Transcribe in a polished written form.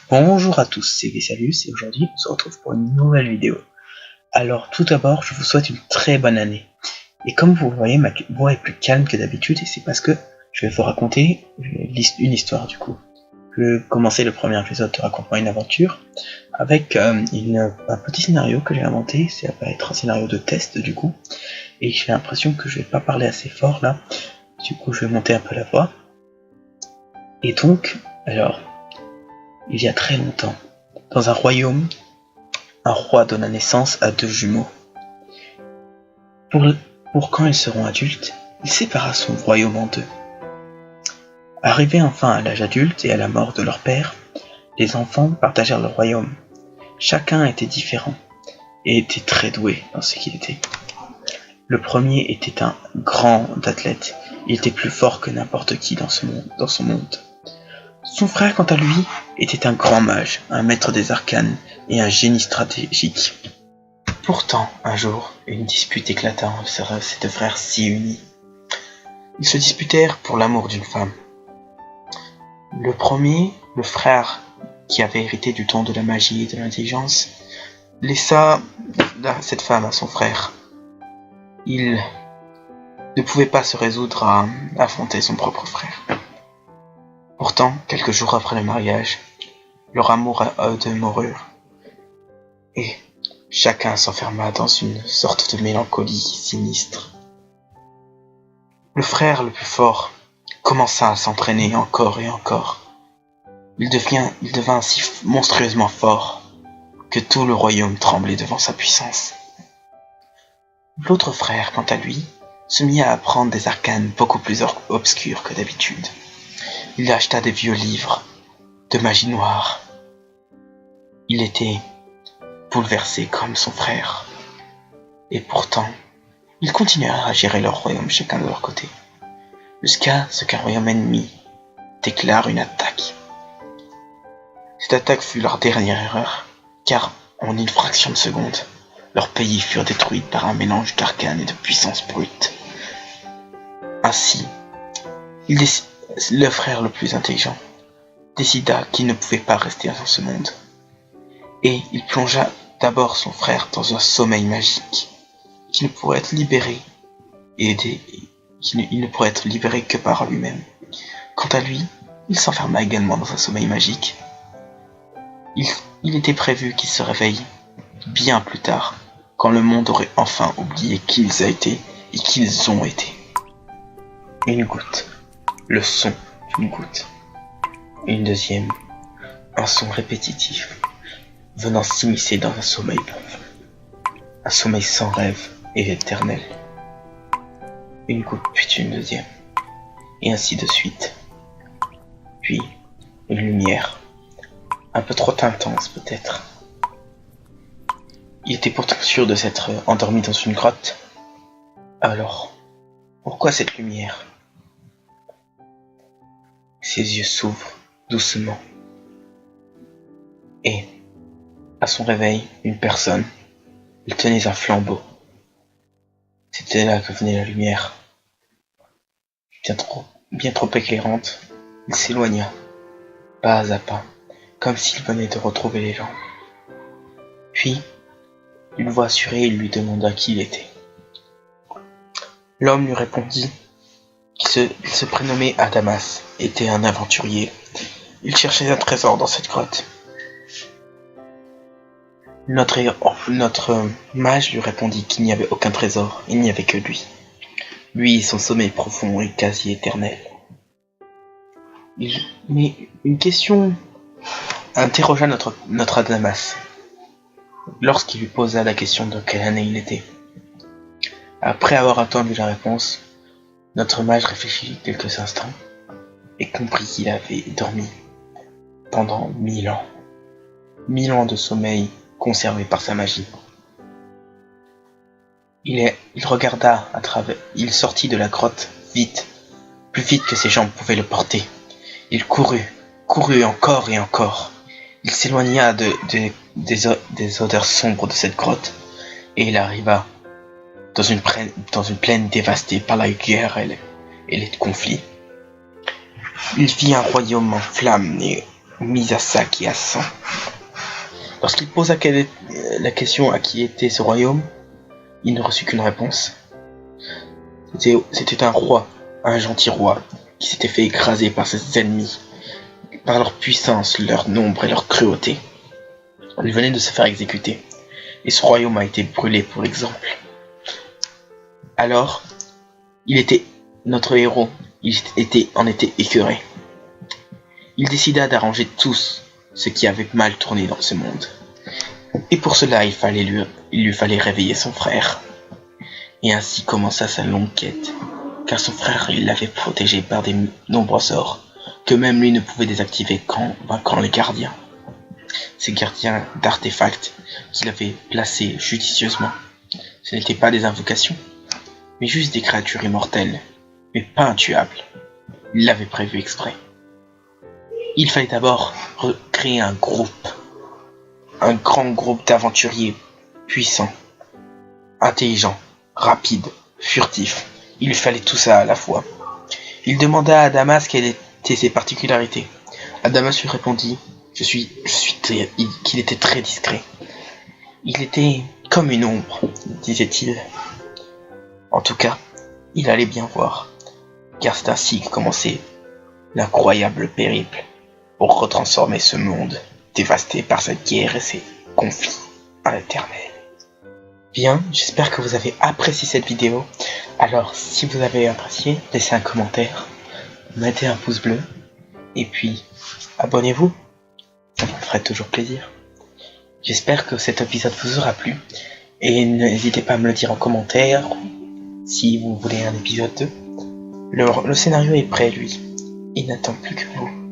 Bonjour à tous, c'est Vessalius et aujourd'hui on se retrouve pour une nouvelle vidéo. Alors tout d'abord, je vous souhaite une très bonne année. Et comme vous voyez, ma voix est plus calme que d'habitude et c'est parce que je vais vous raconter une histoire du coup. Je vais commencer le premier épisode de Raconte-moi une aventure avec un petit scénario que j'ai inventé. Ça va être un scénario de test du coup. Et j'ai l'impression que je vais pas parler assez fort là. Du coup je vais monter un peu la voix. Et donc, alors, il y a très longtemps, dans un royaume, un roi donna naissance à deux jumeaux. Pour quand ils seront adultes, il sépara son royaume en deux. Arrivés enfin à l'âge adulte et à la mort de leur père, les enfants partagèrent le royaume. Chacun était différent et était très doué dans ce qu'il était. Le premier était un grand athlète, il était plus fort que n'importe qui dans son monde. Son frère, quant à lui, était un grand mage, un maître des arcanes et un génie stratégique. Pourtant, un jour, une dispute éclata entre ces deux frères si unis. Ils se disputèrent pour l'amour d'une femme. Le premier, le frère qui avait hérité du don de la magie et de l'intelligence, laissa cette femme à son frère. Il ne pouvait pas se résoudre à affronter son propre frère. Pourtant, quelques jours après le mariage, leur amour a de moururent, et chacun s'enferma dans une sorte de mélancolie sinistre. Le frère le plus fort commença à s'entraîner encore et encore. Il devint si monstrueusement fort que tout le royaume tremblait devant sa puissance. L'autre frère, quant à lui, se mit à apprendre des arcanes beaucoup plus obscurs que d'habitude. Il acheta des vieux livres de magie noire. Il était bouleversé comme son frère. Et pourtant, ils continuèrent à gérer leur royaume chacun de leur côté, jusqu'à ce qu'un royaume ennemi déclare une attaque. Cette attaque fut leur dernière erreur, car en une fraction de seconde, leurs pays furent détruits par un mélange d'arcanes et de puissance brute. Ainsi, le frère le plus intelligent décida qu'il ne pouvait pas rester dans ce monde, et il plongea d'abord son frère dans un sommeil magique, qui ne pourrait être libéré il ne pourrait être libéré que par lui-même. Quant à lui, il s'enferma également dans un sommeil magique. Il était prévu qu'il se réveille bien plus tard, quand le monde aurait enfin oublié qui ils étaient et qui ils ont été. Une goutte, le son d'une goutte. Une deuxième, un son répétitif, venant s'immiscer dans un sommeil profond. Un sommeil sans rêve et éternel. Une goutte puis une deuxième, et ainsi de suite. Puis, une lumière, un peu trop intense peut-être. Il était pourtant sûr de s'être endormi dans une grotte. Alors, pourquoi cette lumière ? Ses yeux s'ouvrent doucement. Et, à son réveil, une personne, il tenait un flambeau. C'était là que venait la lumière. Bien trop éclairante, il s'éloigna, pas à pas, comme s'il venait de retrouver les gens. Puis, d'une voix assurée, il lui demanda qui il était. L'homme lui répondit qu'il se prénommait Adamas, était un aventurier. Il cherchait un trésor dans cette grotte. Notre mage lui répondit qu'il n'y avait aucun trésor, il n'y avait que lui. Lui et son sommeil profond et quasi éternel. Mais une question interrogea notre Adamas, lorsqu'il lui posa la question de quelle année il était. Après avoir attendu la réponse, notre mage réfléchit quelques instants et comprit qu'il avait dormi pendant 1000 ans. 1000 ans de sommeil conservé par sa magie. Il regarda à travers. Il sortit de la grotte vite, plus vite que ses jambes pouvaient le porter. Il courut encore et encore. Il s'éloigna des odeurs sombres de cette grotte, et il arriva dans une plaine dévastée par la guerre et les conflits. Il vit un royaume en flammes et mis à sac et à sang. Lorsqu'il posa la question à qui était ce royaume, il ne reçut qu'une réponse. C'était un roi, un gentil roi, qui s'était fait écraser par ses ennemis, par leur puissance, leur nombre et leur cruauté. Il venait de se faire exécuter, et ce royaume a été brûlé pour l'exemple. Alors, notre héros, en était écœuré. Il décida d'arranger tout ce qui avait mal tourné dans ce monde. Et pour cela, il lui fallait réveiller son frère. Et ainsi commença sa longue quête, car son frère l'avait protégé par des nombreux sorts, que même lui ne pouvait désactiver qu'en vaincant les gardiens. Ces gardiens d'artefacts qu'il avait placés judicieusement. Ce n'étaient pas des invocations, mais juste des créatures immortelles, mais pas intuables. Il l'avait prévu exprès. Il fallait d'abord recréer un grand groupe d'aventuriers puissants, intelligents, rapides, furtifs. Il lui fallait tout ça à la fois. Il demanda à Adamas quelles étaient ses particularités. Adamas lui répondit qu'il était très discret. Il était comme une ombre, disait-il. En tout cas, il allait bien voir, car c'est ainsi que commençait l'incroyable périple pour retransformer ce monde dévasté par cette guerre et ces conflits éternels. Bien, j'espère que vous avez apprécié cette vidéo. Alors, si vous avez apprécié, laissez un commentaire, mettez un pouce bleu, et puis abonnez-vous, ça me ferait toujours plaisir. J'espère que cet épisode vous aura plu, et n'hésitez pas à me le dire en commentaire, si vous voulez un épisode 2. Le scénario est prêt, lui. Il n'attend plus que vous.